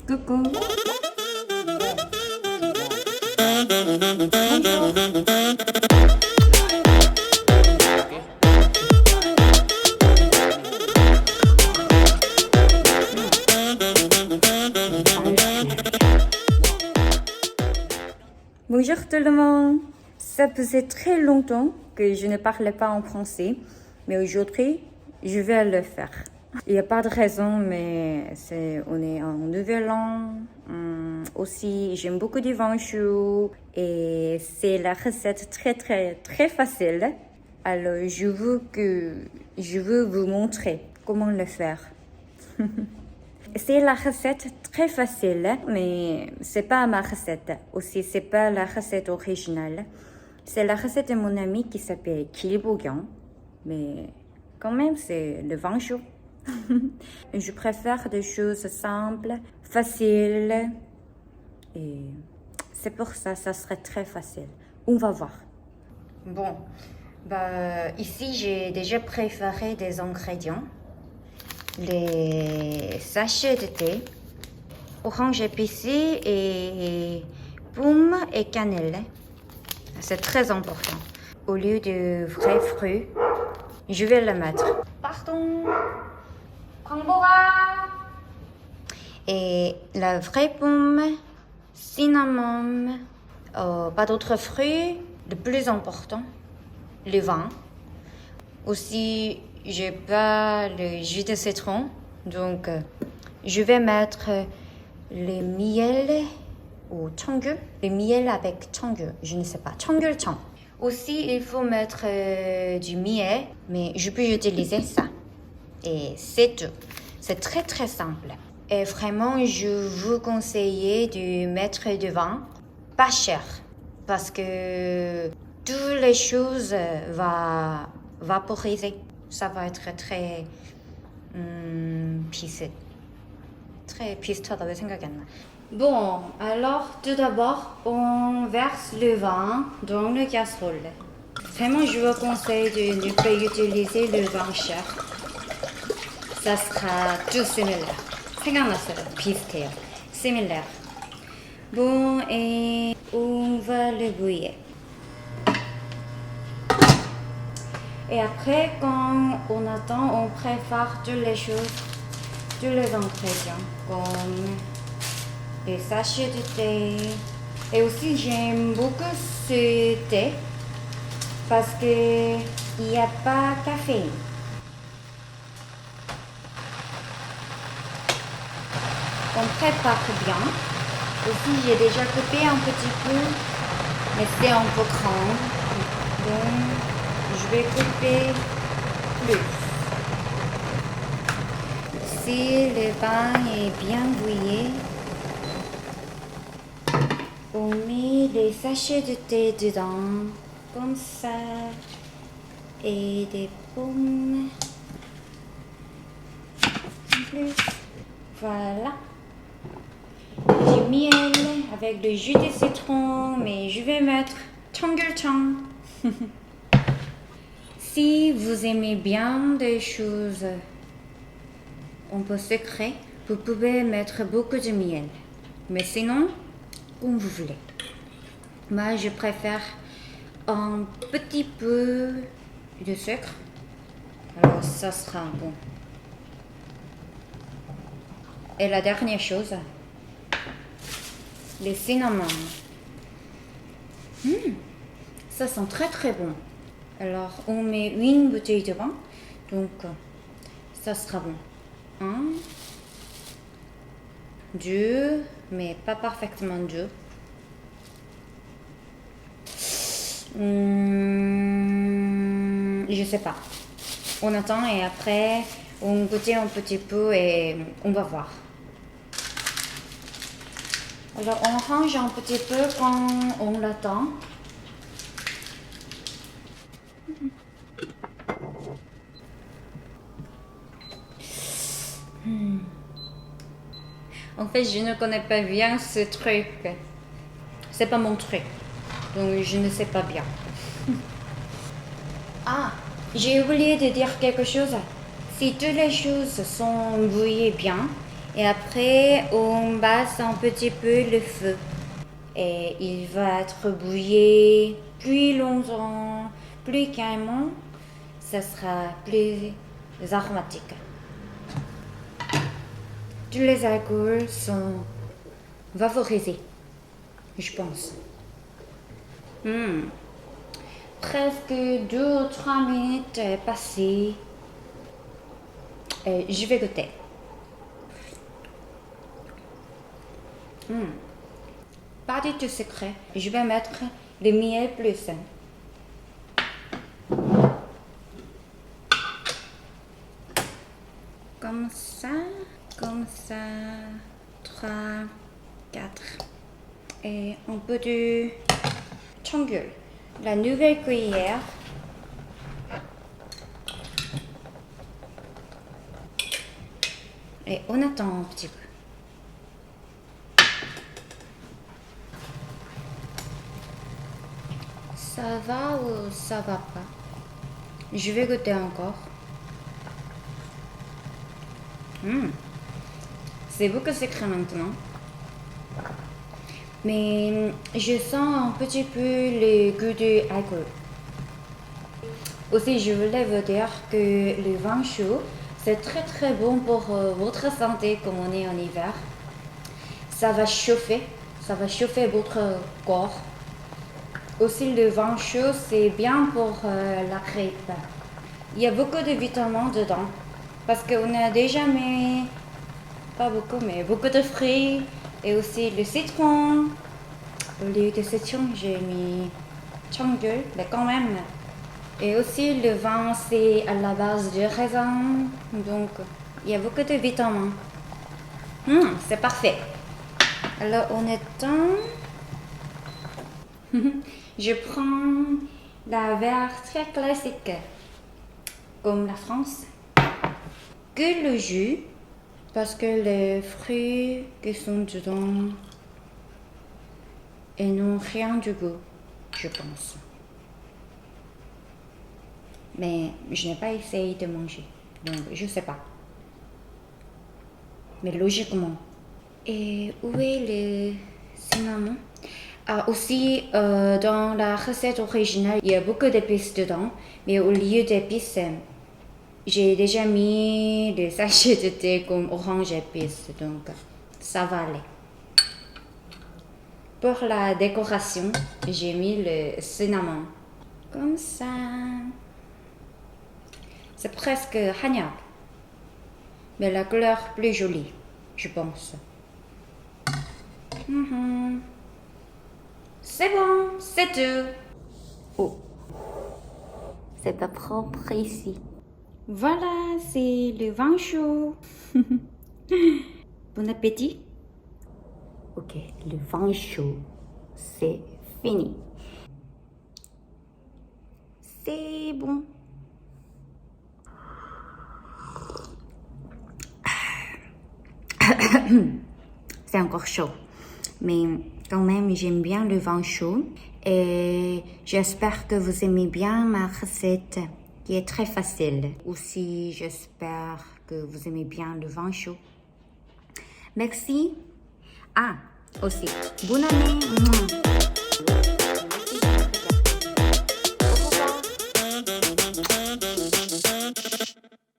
Coucou. Bonjour tout le monde. Ça faisait très longtemps que je ne parlais pas en français, mais aujourd'hui, je vais le faire. Il n'y a pas de raison, mais on est en nouvel an. Aussi, j'aime beaucoup du vin chaud et c'est la recette très facile. Alors, je veux vous montrer comment le faire. C'est la recette très facile, mais c'est pas ma recette. Aussi, c'est pas la recette originale. C'est la recette de mon ami qui s'appelle Kilbogan, mais quand même, c'est le vin chaud. Je préfère des choses simples, faciles, et c'est pour ça, ça serait très facile. On va voir. Bon, ici, j'ai déjà préparé des ingrédients. Les sachets de thé, orange épicé et pomme et cannelle. C'est très important. Au lieu de vrais fruits, je vais le mettre. Pardon. Et la vraie pomme, cinnamon, pas d'autres fruits. Le plus important, le vin. Aussi, j'ai pas le jus de citron, donc je vais mettre le miel ou 청귤, le miel avec 청귤, je ne sais pas, 청귤청. Aussi, il faut mettre du miel, mais je peux utiliser ça. Et c'est tout. C'est très simple. Et vraiment, je vous conseille de mettre du vin pas cher, parce que toutes les choses vont vaporiser. Ça va être très très 비슷하다 생각이 안 나. Bon, alors tout d'abord, on verse le vin dans le casserole. Vraiment, je vous conseille de ne pas utiliser le vin cher. Ça sera tout similaire. 생각났어요. 비슷해요. Similaire. Bon, et on va le bouillir. Et après, quand on attend, on prépare toutes les choses, tous les ingrédients, comme les sachets de thé. Et aussi, j'aime beaucoup ce thé parce qu'il n'y a pas de caféine. On prépare bien. Aussi, j'ai déjà coupé un petit peu, mais c'est un peu grand. Donc, je vais couper plus. Si le vin est bien bouilli, on met les sachets de thé dedans, comme ça, et des pommes. En plus, voilà. Du miel avec le jus de citron, mais je vais mettre 청귤청. Si vous aimez bien des choses un peu secrètes, vous pouvez mettre beaucoup de miel. Mais sinon, comme vous voulez. Moi, je préfère un petit peu de sucre. Alors, ça sera bon. Et la dernière chose, les cinnamons. Ça sent très bon. Alors, on met une bouteille de vin, donc ça sera bon. 1, 2, mais pas parfaitement 2. Je sais pas. On attend et après, on goûte un petit peu et on va voir. Alors, on range un petit peu quand on l'attend. En fait, je ne connais pas bien ce truc. C'est pas mon truc. Donc, je ne sais pas bien. Ah, j'ai oublié de dire quelque chose. Si toutes les choses sont bouillies bien Et après, on baisse un petit peu le feu. Et il va être bouillé plus longtemps, plus calmement. Ça sera plus aromatique. Tous les alcools sont vaporisés, je pense. Presque 2 ou 3 minutes passées. Je vais goûter. Pas du tout secret. Je vais mettre le miel plus. Comme ça, 3, 4. Et un peu de changueul. La nouvelle cuillère. Et on attend un petit peu. Ça va ou ça va pas? Je vais goûter encore. C'est beaucoup secret maintenant. Mais je sens un petit peu le goût de l'alcool. Aussi, je voulais vous dire que le vin chaud, c'est très très bon pour votre santé comme on est en hiver. Ça va chauffer votre corps. Aussi, le vin chaud, c'est bien pour la grippe. Il y a beaucoup de vitamines dedans. Parce qu'on a déjà mis, pas beaucoup, mais beaucoup de fruits. Et aussi le citron. Au lieu de citron, j'ai mis changueul, mais quand même. Et aussi, le vin, c'est à la base de raisin. Donc, il y a beaucoup de vitamines. C'est parfait. Alors, on éteint. Je prends la verre très classique, comme la France. Que le jus, parce que les fruits qui sont dedans, ils n'ont rien de goût, je pense. Mais je n'ai pas essayé de manger, donc je ne sais pas. Mais logiquement. Et où est le cinnamon? Aussi, dans la recette originale, il y a beaucoup d'épices dedans, mais au lieu d'épices, j'ai déjà mis des sachets de thé comme orange épice, donc ça va aller. Pour la décoration, j'ai mis le cinnamon. Comme ça. C'est presque hagnac, mais la couleur plus jolie, je pense. C'est bon, c'est tout. Oh, c'est pas propre ici. Voilà, c'est le vin chaud. Bon appétit. Ok, le vin chaud, c'est fini. C'est bon. C'est encore chaud. Mais quand même, j'aime bien le vin chaud. Et j'espère que vous aimez bien ma recette qui est très facile. Aussi, j'espère que vous aimez bien le vin chaud. Merci. Aussi, bonne année.